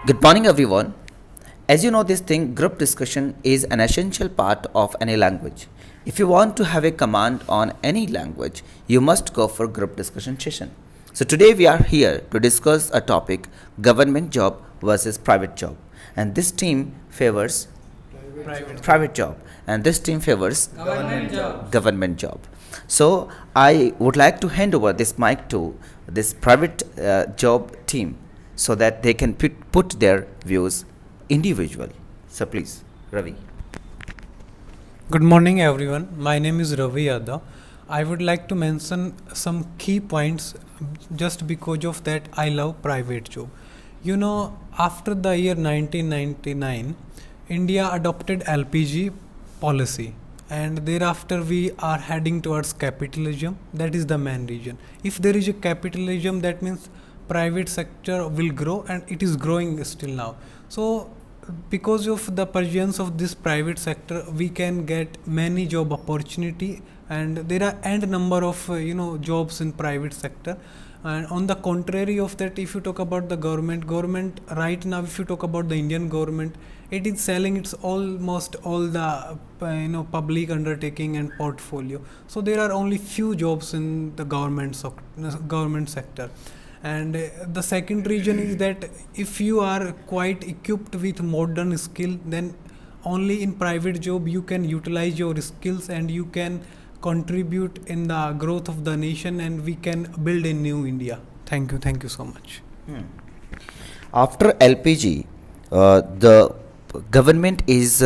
Good morning, everyone. As you know, this thing, group discussion is an essential part of any language. If you want to have a command on any language, you must go for group discussion session. So today we are here to discuss a topic: government job versus private job. And this team favors private job, and this team favors government job. So I would like to hand over this mic to this private job team so that they can put their views individual. So please, Ravi. Good morning, everyone. My name is Ravi Yadav. I would like to mention some key points just because of that I love private job. After the year 1999, India adopted LPG policy, and thereafter we are heading towards capitalism. That is the main reason. If there is a capitalism, that means private sector will grow, and it is growing still now. So because of the presence of this private sector, we can get many job opportunity, and there are n number of jobs in private sector. And on the contrary of that, if you talk about the government right now, if you talk about the Indian government, it is selling its almost all the public undertaking and portfolio. So there are only few jobs in the government sector. And the second reason is that if you are quite equipped with modern skill, then only in private job you can utilize your skills, and you can contribute in the growth of the nation, and we can build a new India. Thank you so much. After LPG, the government is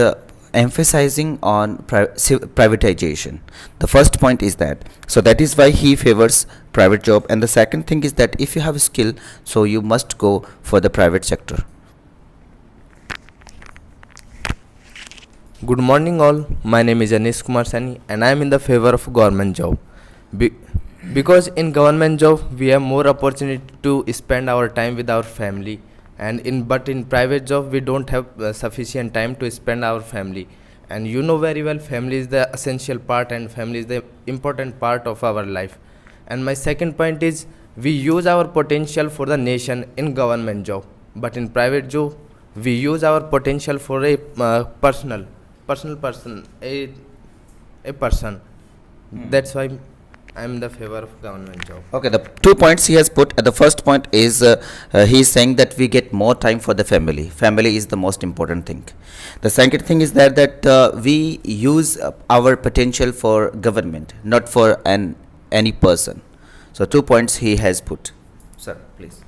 emphasizing on privatization. The first point is that, so that is why he favors private job, and the second thing is that if you have a skill, so you must go for the private sector. Good morning all, my name is Anish Kumar Sani and I am in the favor of government job. Because in government job we have more opportunity to spend our time with our family, but in private job we don't have sufficient time to spend our family. And you know very well, family is the essential part and family is the important part of our life. And my second point is, we use our potential for the nation in government job, but in private job we use our potential for a personal person, a person. That's why I'm in the favor of government job. Okay, the 2 points he has put. The first point is he is saying that we get more time for the family. Family is the most important thing. The second thing is that we use our potential for government, not for any person. So 2 points he has put. Sir, please.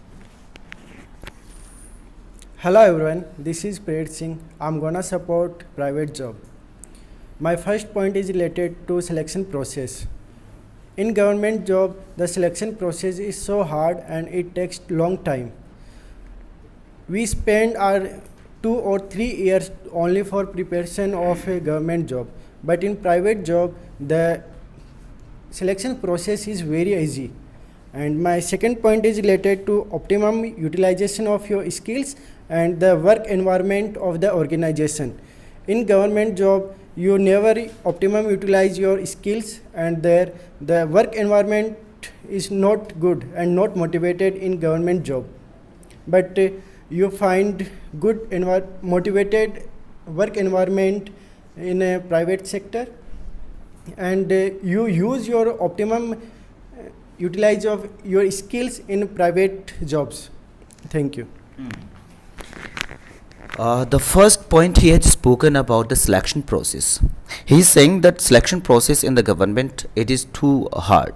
Hello everyone, this is Preet Singh. I'm gonna support private job. My first point is related to selection process. In government job, the selection process is so hard and it takes long time. We spend our 2 or 3 years only for preparation of a government job. But in private job, the selection process is very easy. And my second point is related to optimum utilization of your skills and the work environment of the organization. In government job, you never optimum utilize your skills, and there the work environment is not good and not motivated in government job. But you find good motivated work environment in a private sector, and you use your optimum utilize of your skills in private jobs. Thank you. The first point he had spoken about the selection process. He is saying that selection process in the government, it is too hard,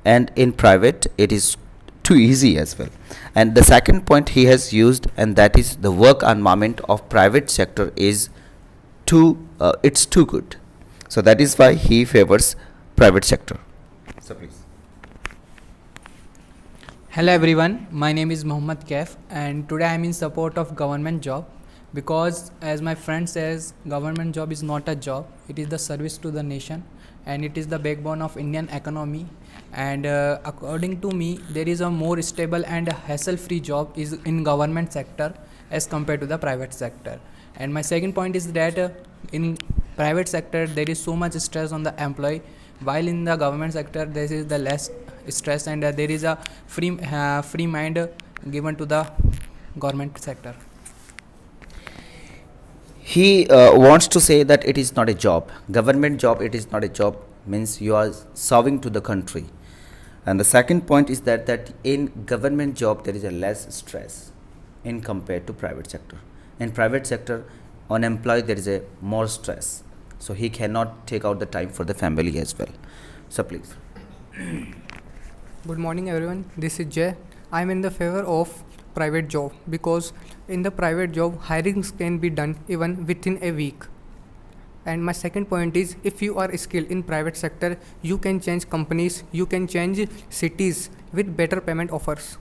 and in private it is too easy as well. And the second point he has used, and that is the work environment of private sector is it's too good. So that is why he favors private sector. So please. Hello everyone, my name is Mohammad Kaif, and today I am in support of government job, because as my friend says, government job is not a job, it is the service to the nation, and it is the backbone of Indian economy. And according to me, there is a more stable and hassle-free job is in government sector as compared to the private sector. And my second point is that in private sector there is so much stress on the employee, while in the government sector there is the less stress, and there is a free mind given to the government sector. he wants to say that it is not a job. Government job, it is not a job, means you are serving to the country. And the second point is that in government job there is a less stress in compared to private sector. In private sector, on employee there is a more stress. So he cannot take out the time for the family as well. So please. Good morning, everyone. This is Jay. I'm in the favor of private job because in the private job, hirings can be done even within a week. And my second point is, if you are skilled in private sector, you can change companies, you can change cities with better payment offers.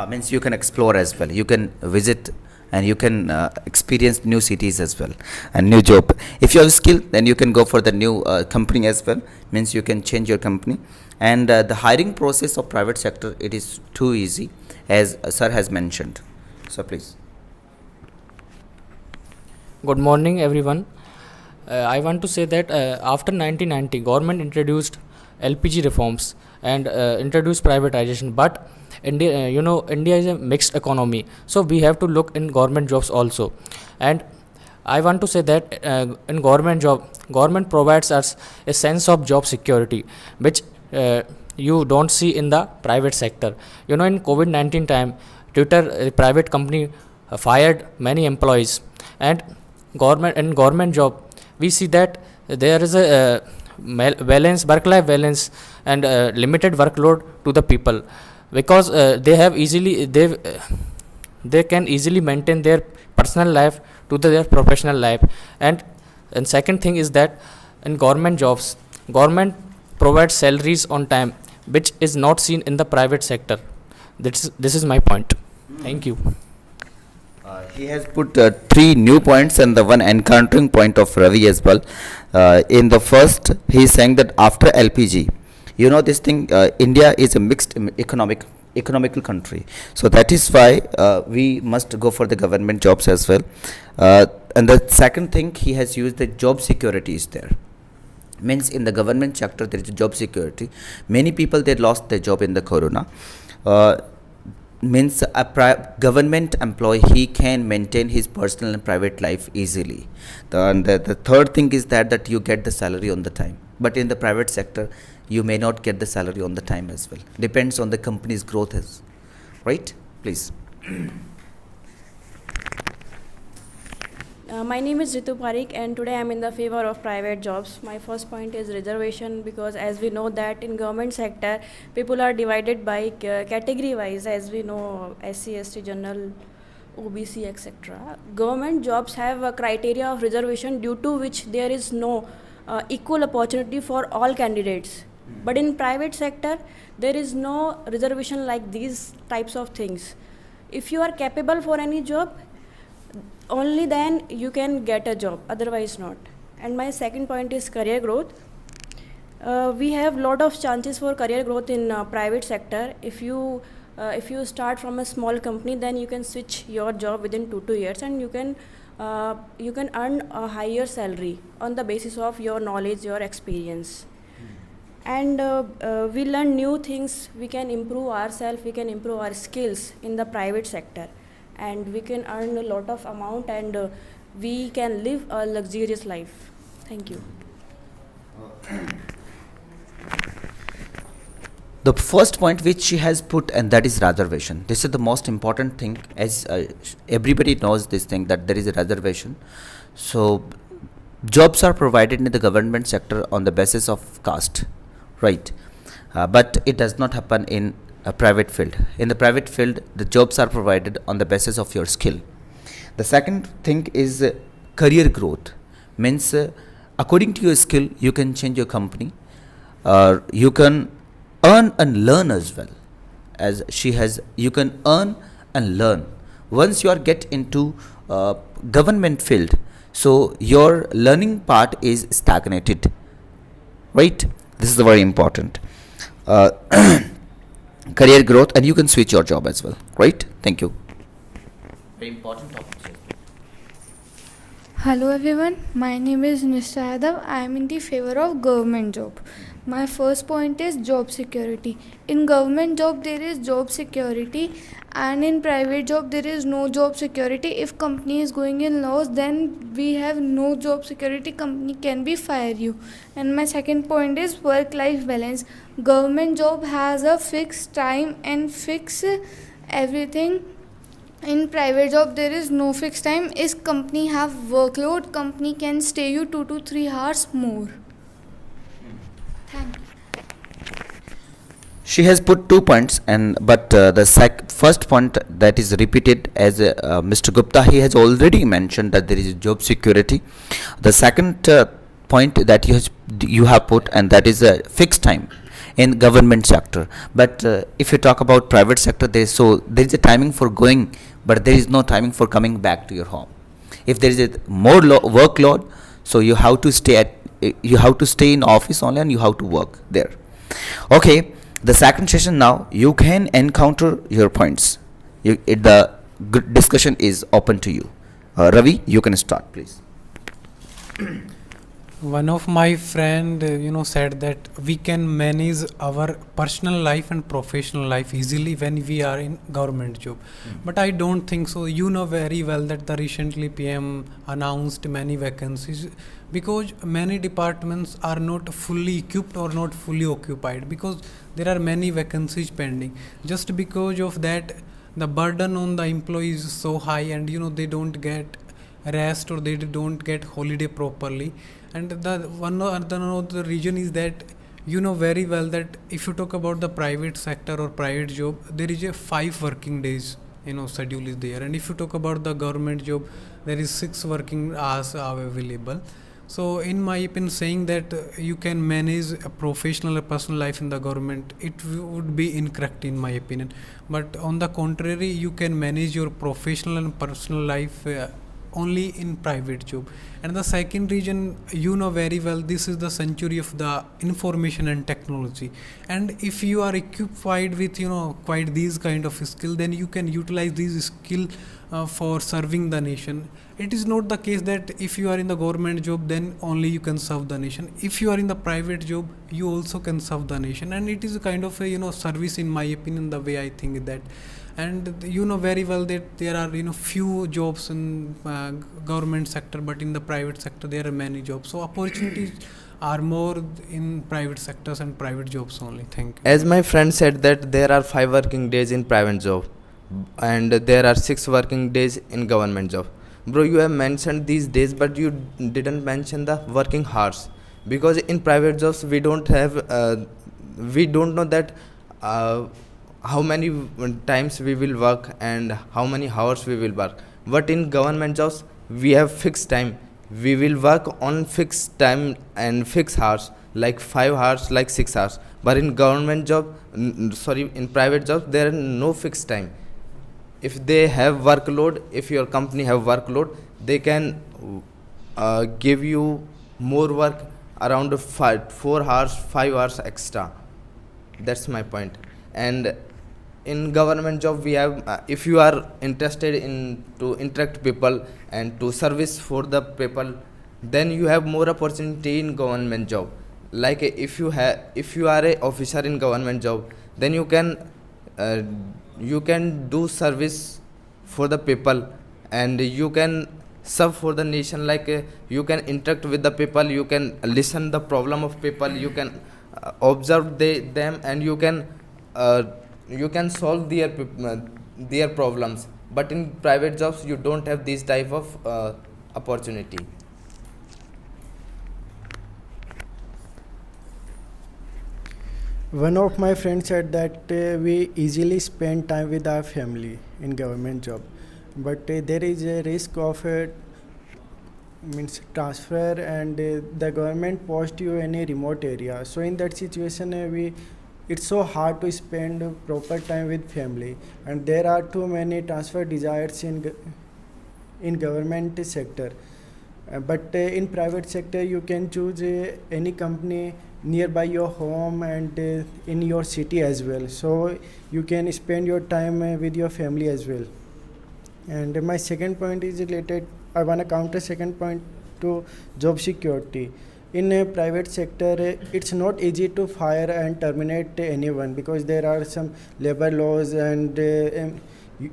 Means you can explore as well. You can visit and you can experience new cities as well and new job. If you have skill, then you can go for the new company as well. Means you can change your company. And the hiring process of private sector, it is too easy, as sir has mentioned. So please. Good morning, everyone. I want to say that after 1990, government introduced LPG reforms and introduced privatization. But India, India is a mixed economy, so we have to look in government jobs also. And I want to say that in government job, government provides us a sense of job security, which you don't see in the private sector. In COVID-19 time, Twitter, a private company, fired many employees, and government job, we see that there is a balance, work-life balance, and limited workload to the people, because they can easily maintain their personal life to their professional life. And second thing is that in government jobs, government provides salaries on time, which is not seen in the private sector. This is my point. Thank you. He has put three new points and the one encountering point of Ravi as well. In the first, he is saying that after LPG, this thing, India is a mixed economical country. So that is why we must go for the government jobs as well. And the second thing, he has used the job security is there. Means in the government sector, there is a job security. Many people, they lost their job in the corona. Means a government employee, he can maintain his personal and private life easily. The third thing is that you get the salary on the time. But in the private sector, you may not get the salary on the time as well. Depends on the company's growth is. Right? Please. My name is Ritu Parikh, and today I am in the favor of private jobs. My first point is reservation, because as we know that in government sector, people are divided by category wise, as we know, SC, ST, general, OBC, etc. Government jobs have a criteria of reservation due to which there is no equal opportunity for all candidates. But in private sector, there is no reservation like these types of things. If you are capable for any job, only then you can get a job, otherwise not. And my second point is career growth. We have lot of chances for career growth in private sector. If you start from a small company, then you can switch your job within 2 years, and you can earn a higher salary on the basis of your knowledge, your experience. And we learn new things. We can improve ourselves, we can improve our skills in the private sector, and we can earn a lot of amount, and we can live a luxurious life. Thank you. The first point which she has put, and that is reservation. This is the most important thing, as everybody knows this thing, that there is a reservation. So jobs are provided in the government sector on the basis of caste, right? But it does not happen in a private field. In the private field, the jobs are provided on the basis of your skill. The second thing is career growth. Means according to your skill, you can change your company. You can earn and learn as well. As she has, you can earn and learn. Once you are get into government field, so your learning part is stagnated, right? This is very important. Career growth, and you can switch your job as well, right? Thank you. Very important topic. Hello everyone, my name is Nisha Yadav. I am in the favor of government job. My first point is job security. In government job there is job security, and in private job there is no job security. If company is going in loss, then we have no job security, company can be fire you. And my second point is work life balance. Government job has a fixed time and fix everything. In private job there is no fixed time. If company have workload, company can stay you 2 to 3 hours more. Thank you. She has put 2 points, and but the first point that is repeated as Mr. Gupta, he has already mentioned that there is job security. The second point that you have put, and that is a fixed time in government sector. But if you talk about private sector, there is a timing for going, but there is no timing for coming back to your home. If there is a more workload, so you have to stay in office only, and you have to work there. Okay, the second session now, you can encounter your points. The good discussion is open to you. Ravi, you can start, please. One of my friend, said that we can manage our personal life and professional life easily when we are in government job. But I don't think so. You know very well that the recently PM announced many vacancies, because many departments are not fully equipped or not fully occupied, because there are many vacancies pending. Just because of that, the burden on the employees is so high, and they don't get rest, or they don't get holiday properly. And the another reason is that very well that if you talk about the private sector or private job, there is a 5 working days schedule is there, and if you talk about the government job, there is 6 working hours are available. So in my opinion, saying that you can manage a professional or personal life in the government, it would be incorrect in my opinion. But on the contrary, you can manage your professional and personal life only in private job. And the second reason, very well, this is the century of the information and technology, and if you are equipped with quite these kind of skill, then you can utilize these skill for serving the nation. It is not the case that if you are in the government job, then only you can serve the nation. If you are in the private job, you also can serve the nation, and it is a kind of a service, in my opinion, the way I think that. And very well that there are few jobs in government sector, but in the private sector there are many jobs, so opportunities are more in private sectors and private jobs only. Thank you. As my friend said that there are 5 working days in private job and there are 6 working days in government job. Bro, you have mentioned these days, but you didn't mention the working hours, because in private jobs we don't know that how many times we will work and how many hours we will work. But in government jobs we have fixed time. We will work on fixed time and fixed hours, like 5 hours, like 6 hours. But in government job, in private jobs, there is no fixed time. If they have workload, if your company have workload, they can give you more work, around 4 hours, 5 hours extra. That's my point. And in government job we have, if you are interested in to interact people and to service for the people, then you have more opportunity in government job. Like if you are a officer in government job, then you can do service for the people, and you can serve for the nation. Like you can interact with the people, you can listen the problem of people, you can observe them, and you can solve their problems. But in private jobs you don't have this type of opportunity. One of my friends said that we easily spend time with our family in government job, but there is a risk of means transfer, and the government post you in a remote area. So in that situation, it's so hard to spend proper time with family, and there are too many transfer desires in government sector. But in private sector you can choose any company nearby your home and in your city as well, so you can spend your time with your family as well. And my second point is related I want to counter second point to job security. In a private sector, it's not easy to fire and terminate anyone because there are some labor laws and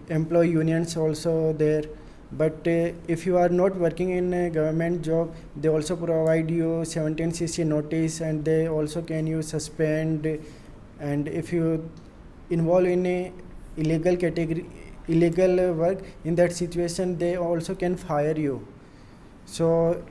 employee unions also there. But if you are not working in a government job, they also provide you 17cc notice, and they also can you suspend. And if you involve in a illegal work, in that situation they also can fire you. So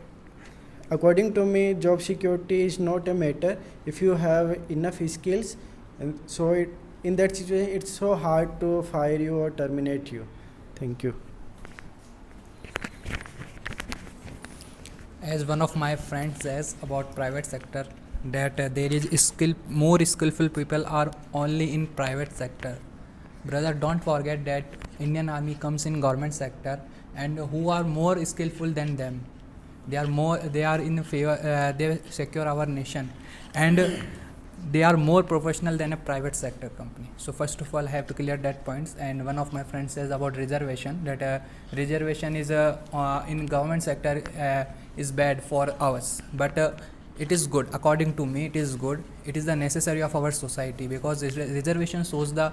according to me, job security is not a matter if you have enough skills, and so in that situation it's so hard to fire you or terminate you. Thank you. As one of my friends says about private sector, that there is more skillful people are only in private sector. Brother, don't forget that Indian Army comes in government sector, and who are more skillful than them? They are in favor, they secure our nation, and they are more professional than a private sector company. So first of all, I have to clear that points. And one of my friends says about reservation, that reservation is in government sector is bad for us, but it is good. According to me, it is good. It is the necessary of our society, because reservation shows the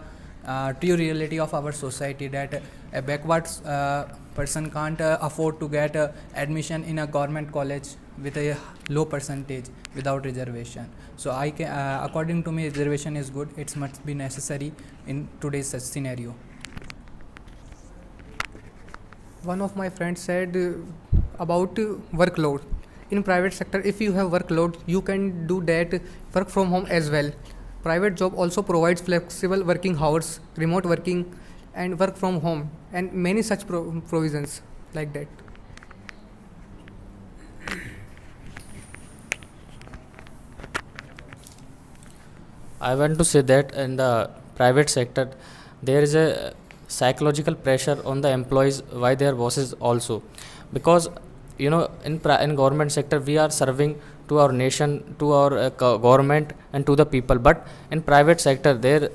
true reality of our society, that a backwards person can't afford to get admission in a government college with a low percentage without reservation. So according to me, reservation is good. It must be necessary in today's such scenario. One of my friends said about workload. In private sector, if you have workload, you can do that work from home as well. Private job also provides flexible working hours, remote working, and work from home, and many such provisions like that. I want to say that in the private sector, there is a psychological pressure on the employees by their bosses also, because in government sector we are serving to our nation, to our government, and to the people. But in private sector, there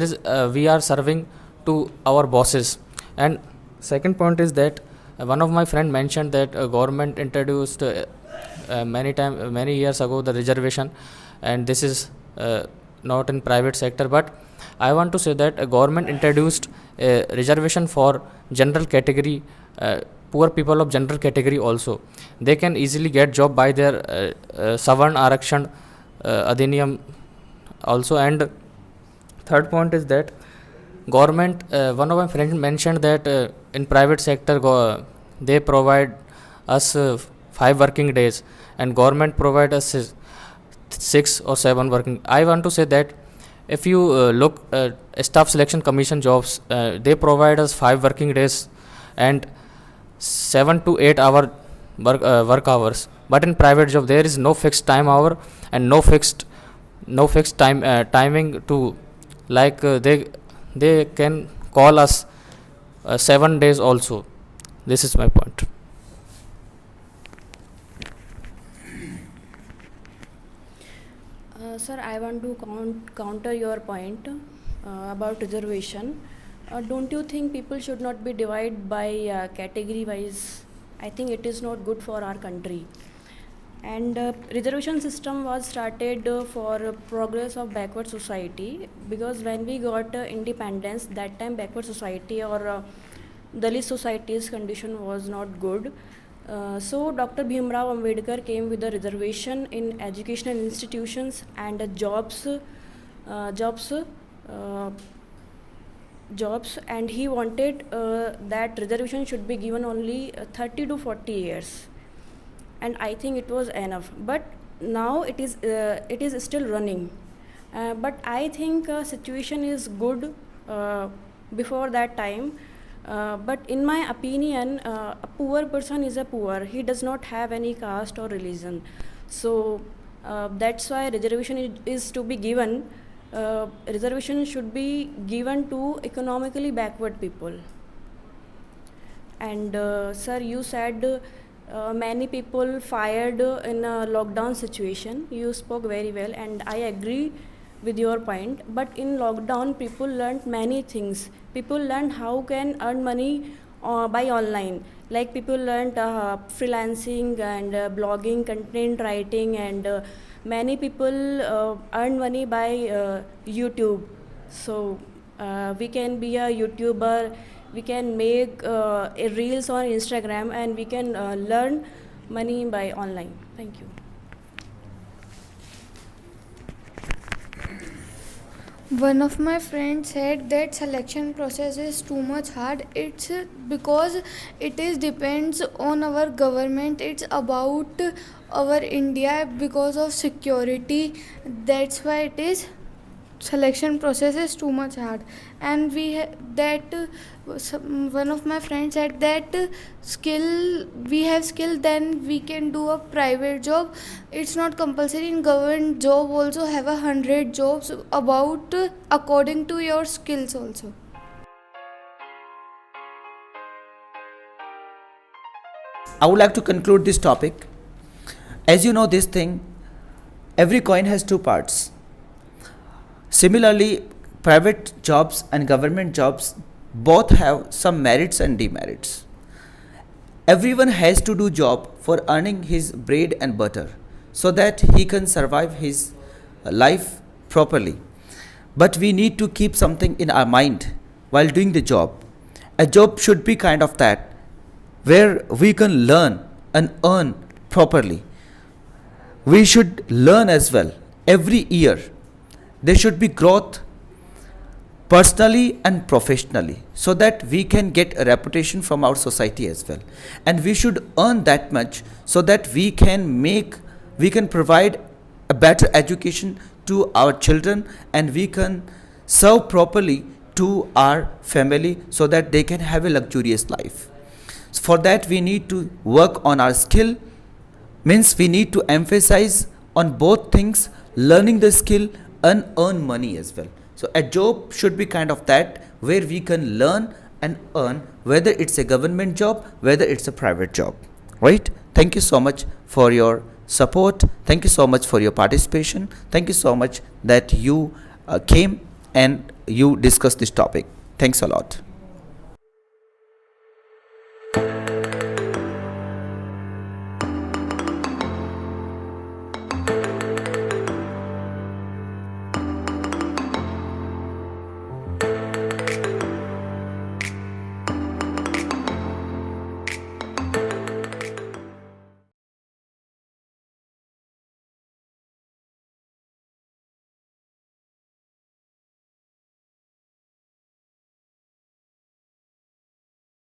is we are serving to our bosses. And second point is that one of my friend mentioned that government introduced many years ago the reservation, and this is not in private sector. But I want to say that government introduced a reservation for general category, poor people of general category also. They can easily get job by their Savarn Arakshan Adhiniyam also. And third point is that government, one of my friends mentioned that in private sector they provide us 5 working days, and government provide us 6 or 7 working. I want to say that if you look staff selection commission jobs, they provide us 5 working days and 7 to 8 hour work hours. But in private job there is no fixed time hour and no fixed timing to, like they can call us 7 days also. This is my point. Sir, I want to counter your point about reservation. Don't you think people should not be divided by category wise? I think it is not good for our country. And reservation system was started for progress of backward society, because when we got independence, that time backward society or Dalit society's condition was not good. So Dr. Bhimrao Ambedkar came with a reservation in educational institutions and jobs, and he wanted that reservation should be given only 30 to 40 years, and I think it was enough. But now it is still running, but I think situation is good before that time. But in my opinion, a poor person is a poor. He does not have any caste or religion. So that's why reservation is to be given. Reservation should be given to economically backward people. And sir, you said many people fired in a lockdown situation. You spoke very well, and I agree with your point. But in lockdown, people learned many things. People learned how can earn money by online. Like people learned freelancing and blogging, content writing, and many people earn money by YouTube. So we can be a YouTuber, we can make reels on Instagram, and we can learn money by online. Thank you. One of my friends said that selection process is too much hard. It's because it is depends on our government. It's about our India because of security. That's why it is selection process is too much hard. And one of my friends said that skill we have skill, then we can do a private job. It's not compulsory. In government job also have 100 jobs about according to your skills also. I would like to conclude this topic. As you know, this thing, every coin has two parts. Similarly, private jobs and government jobs both have some merits and demerits. Everyone has to do job for earning his bread and butter so that he can survive his life properly. But we need to keep something in our mind while doing the job. A job should be kind of that where we can learn and earn properly. We should learn as well every year. There should be growth personally and professionally so that we can get a reputation from our society as well. And we should earn that much so that we can provide a better education to our children, and we can serve properly to our family so that they can have a luxurious life. So for that we need to work on our skill, means we need to emphasize on both things, learning the skill and earn money as well. So a job should be kind of that where we can learn and earn, whether it's a government job, whether it's a private job, right? Thank you so much for your support. Thank you so much for your participation. Thank you so much that you came and you discussed this topic. Thanks a lot.